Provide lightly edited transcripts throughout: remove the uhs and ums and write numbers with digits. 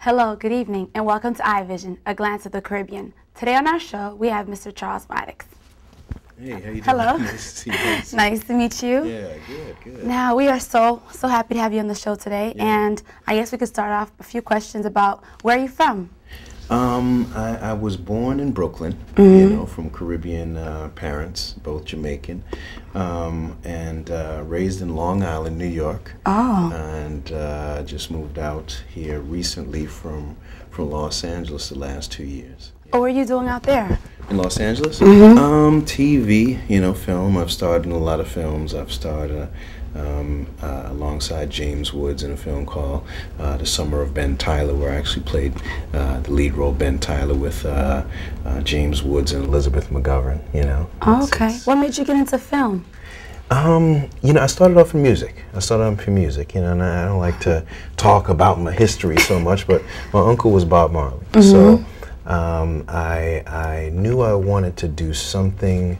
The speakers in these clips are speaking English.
Hello, good evening, and welcome to Ivision, a glance at the Caribbean. Today on our show, we have Mr. Charles Mattocks. Hey, how you doing? Hello. Nice to see you. Nice to meet you. Yeah, good. Now, we are so happy to have you on the show today, Yeah. and I guess we could start off a few questions about where are you from? I was born in Brooklyn, you know, from Caribbean parents, both Jamaican, and raised in Long Island, New York. Oh. And just moved out here recently from Los Angeles the last 2 years. What were you doing out there? In Los Angeles? TV, you know, film. I've starred in a lot of films. I've starred alongside James Woods in a film called The Summer of Ben Tyler, where I actually played the lead role, Ben Tyler, with James Woods and Elizabeth McGovern, you know. Oh, okay. What made you get into film? You know, I started off in music. You know, and I don't like to talk about my history so much, but my uncle was Bob Marley. So I knew I wanted to do something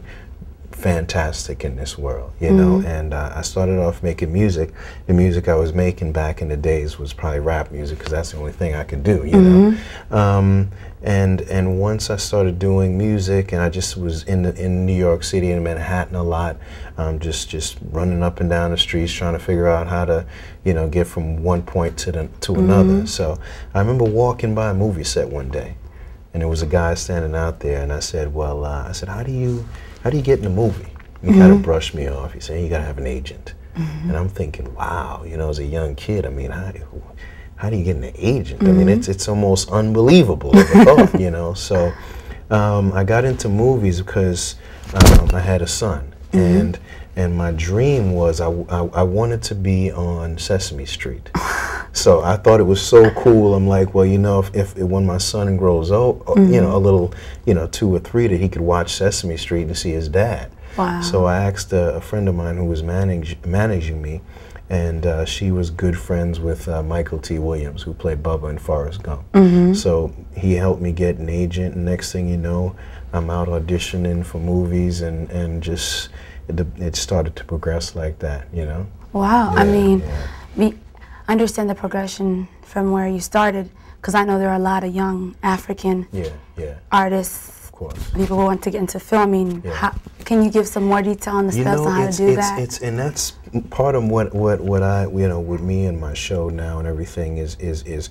fantastic in this world, you know, and I started off making music. The music I was making back in the days was probably rap music, because that's the only thing I could do, you know. And once I started doing music, and I just was in New York City and Manhattan a lot, just running up and down the streets trying to figure out how to, you know, get from one point to another. So I remember walking by a movie set one day, and there was a guy standing out there, and I said, well, how do you get in a movie? He kind of brushed me off. He said, you gotta have an agent. And I'm thinking, wow, you know, as a young kid, I mean, how do you get an agent? I mean, it's almost unbelievable of a thought, you know. So I got into movies because I had a son, and my dream was I wanted to be on Sesame Street. So I thought it was so cool. I'm like, well, you know, if when my son grows up, you know, a little, you know, 2 or 3, that he could watch Sesame Street and see his dad. Wow. So I asked a friend of mine who was managing me, and she was good friends with Michael T. Williams, who played Bubba in Forrest Gump. So he helped me get an agent, and next thing you know, I'm out auditioning for movies, and just it started to progress like that, you know. Wow. Yeah, I mean, understand the progression from where you started, because I know there are a lot of young African artists, of course, people who want to get into filming. How, can you give some more detail on the steps on how to do that? And that's part of what I, you know, with me and my show now and everything is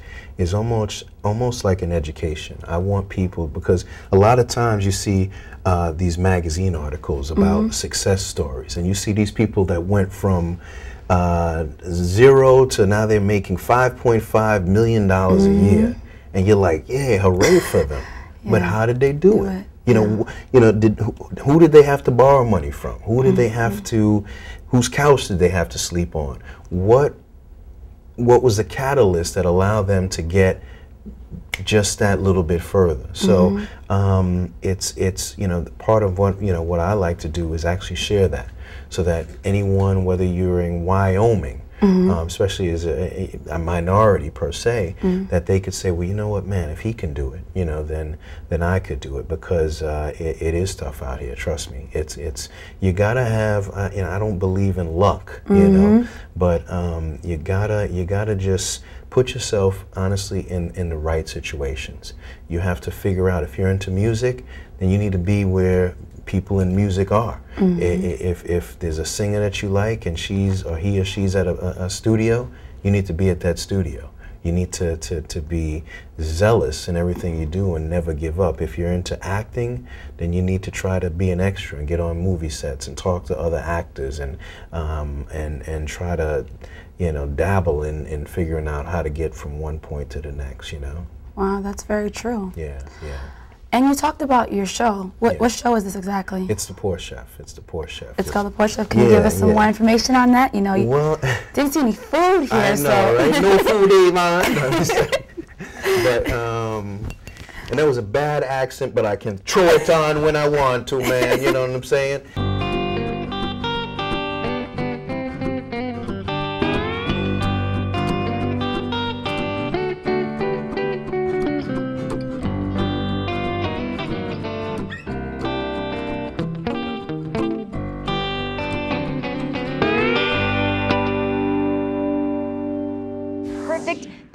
almost like an education. I want people, because a lot of times you see these magazine articles about success stories, and you see these people that went from 0 to now they're making $5.5 million a year, and you're like, yeah, hooray for them. But how did they do it? You know, who did they have to borrow money from? Who did they have to? Whose couch did they have to sleep on? What was the catalyst that allowed them to get just that little bit further? So it's you know, part of what I like to do is actually share that, so that anyone, whether you're in Wyoming, especially as a minority per se, that they could say, well, you know what, man, if he can do it, you know, then I could do it, because it is tough out here. Trust me, it's you gotta have you know, I don't believe in luck, you know, but you gotta just put yourself honestly in the right situations. You have to figure out, if you're into music, then you need to be where people in music are. If there's a singer that you like, and he or she's at a studio, you need to be at that studio. You need to be zealous in everything you do and never give up. If you're into acting, then you need to try to be an extra and get on movie sets and talk to other actors, and try to, you know, dabble in figuring out how to get from one point to the next, you know. Wow, that's very true. Yeah. And you talked about your show. What show is this exactly? It's The Poor Chef. It's called The Poor Chef. Can you give us some more information on that? You know, you didn't see any food here, I know, right? No food, man. But and that was a bad accent, but I can throw it on when I want to, man. You know what I'm saying?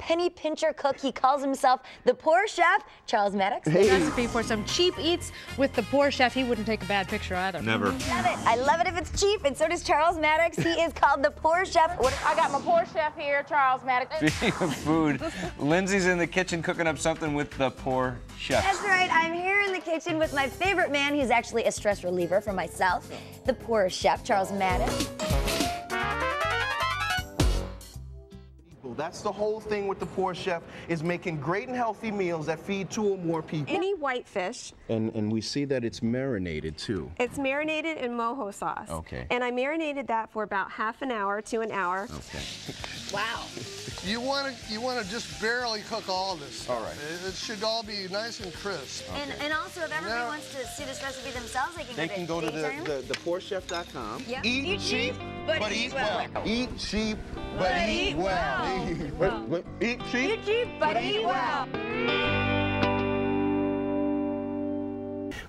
penny pincher cook. He calls himself the poor chef, Charles Mattocks. Hey. Recipe for some cheap eats with the poor chef. He wouldn't take a bad picture either. Never. Love it. I love it if it's cheap, and so does Charles Mattocks. He is called the poor chef. I got my poor chef here, Charles Mattocks. Speaking of food, Lindsay's in the kitchen cooking up something with the poor chef. That's right. I'm here in the kitchen with my favorite man. He's actually a stress reliever for myself, the poor chef, Charles Mattocks. That's the whole thing with the poor chef, is making great and healthy meals that feed 2 or more people. Any white fish. And we see that it's marinated too. It's marinated in mojo sauce. Okay. And I marinated that for about half an hour to an hour. Okay. Wow. You want to just barely cook all this. All right. It should all be nice and crisp. Okay. And also, if everybody wants to see this recipe themselves, they can go to thepoorchef.com. Yep. Eat cheap, but eat well. Eat cheap, but eat well. Eat cheap, but eat well.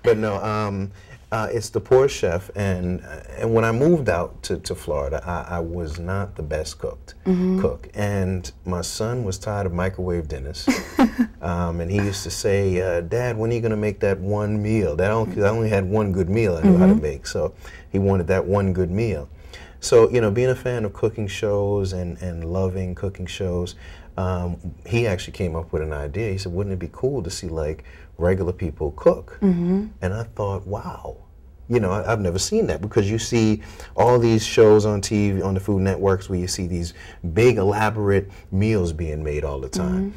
But no, it's the poor chef, and when I moved out to Florida, I was not the best cook, and my son was tired of microwave dinners, and he used to say, "Dad, when are you going to make that one meal?" I only had one good meal I knew how to make, so he wanted that one good meal. So, you know, being a fan of cooking shows and loving cooking shows, he actually came up with an idea. He said, wouldn't it be cool to see, like, regular people cook? And I thought, wow. You know, I've never seen that, because you see all these shows on TV, on the food networks, where you see these big, elaborate meals being made all the time.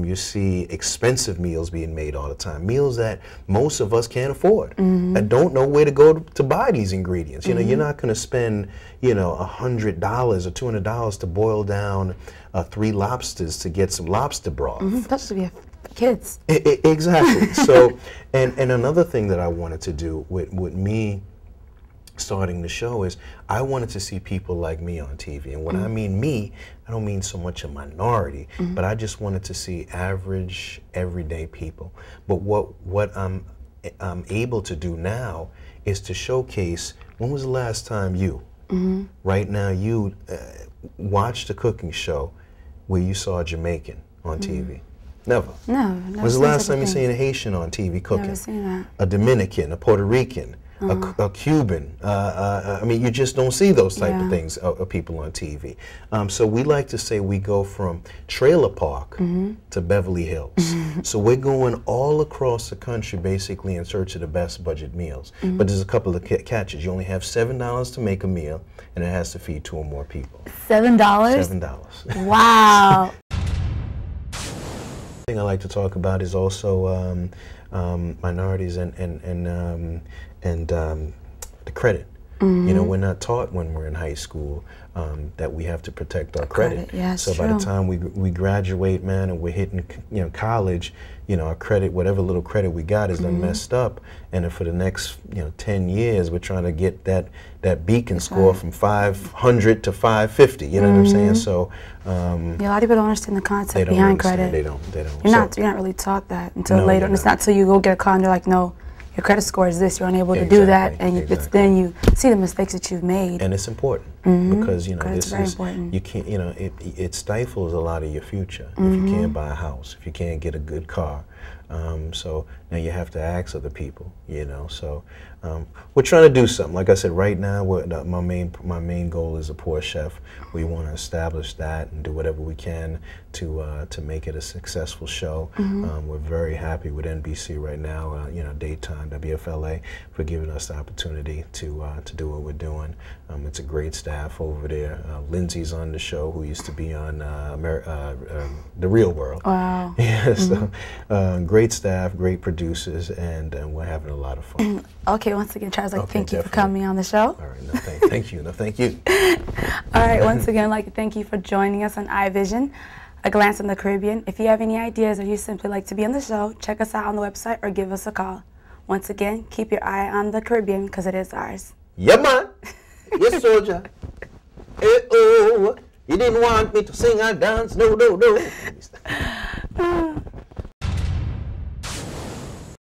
You see expensive meals being made all the time, meals that most of us can't afford and don't know where to go to buy these ingredients. You know, you're not going to spend, you know, $100 or $200 to boil down 3 lobsters to get some lobster broth. Especially for kids. Exactly. So, and another thing that I wanted to do with me starting the show is I wanted to see people like me on TV. And when I mean me, I don't mean so much a minority, but I just wanted to see average, everyday people. But what I'm able to do now is to showcase, when was the last time you, right now, you watched a cooking show where you saw a Jamaican on TV? Never. No. When was the last time you seen a Haitian on TV cooking? Never seen that. A Dominican, a Puerto Rican, a Cuban. I mean, you just don't see those type of things of people on TV. So we like to say we go from trailer park to Beverly Hills. So we're going all across the country basically in search of the best budget meals. But there's a couple of catches. You only have $7 to make a meal, and it has to feed 2 or more people. $7? $7. Wow. Thing I like to talk about is also minorities and the credit. You know, we're not taught when we're in high school that we have to protect our credit. Yeah, so by the time we graduate, man, and we're hitting, you know, college, you know, our credit, whatever little credit we got, is done messed up, and then for the next, you know, 10 years, we're trying to get that beacon score from 500 to 550. You know what I'm saying? So yeah, a lot of people don't understand the concept behind credit. They don't. You're not really taught that until later, and it's not until you go get a car and they're like, no, your credit score is this, you're unable to do that, and it's then you see the mistakes that you've made. And it's important because, you know, this is important. You can't, you know, it stifles a lot of your future if you can't buy a house, if you can't get a good car. So now you have to ask other people, you know. So we're trying to do something. Like I said, right now, my main goal is a poor chef. We want to establish that and do whatever we can to make it a successful show. We're very happy with NBC right now, you know, daytime WFLA, for giving us the opportunity to do what we're doing. It's a great staff over there. Lindsay's on the show, who used to be on The Real World. Wow. Yeah. So great staff, great producers, and we're having a lot of fun. Okay, once again, Charles, thank you for coming on the show. All right, no, thank you. No, thank you. All right, once again, I'd like to thank you for joining us on Ivision, A Glance on the Caribbean. If you have any ideas or you simply like to be on the show, check us out on the website or give us a call. Once again, keep your eye on the Caribbean, because it is ours. Yeah, man. Yes, soldier. Oh, you didn't want me to sing or dance. No.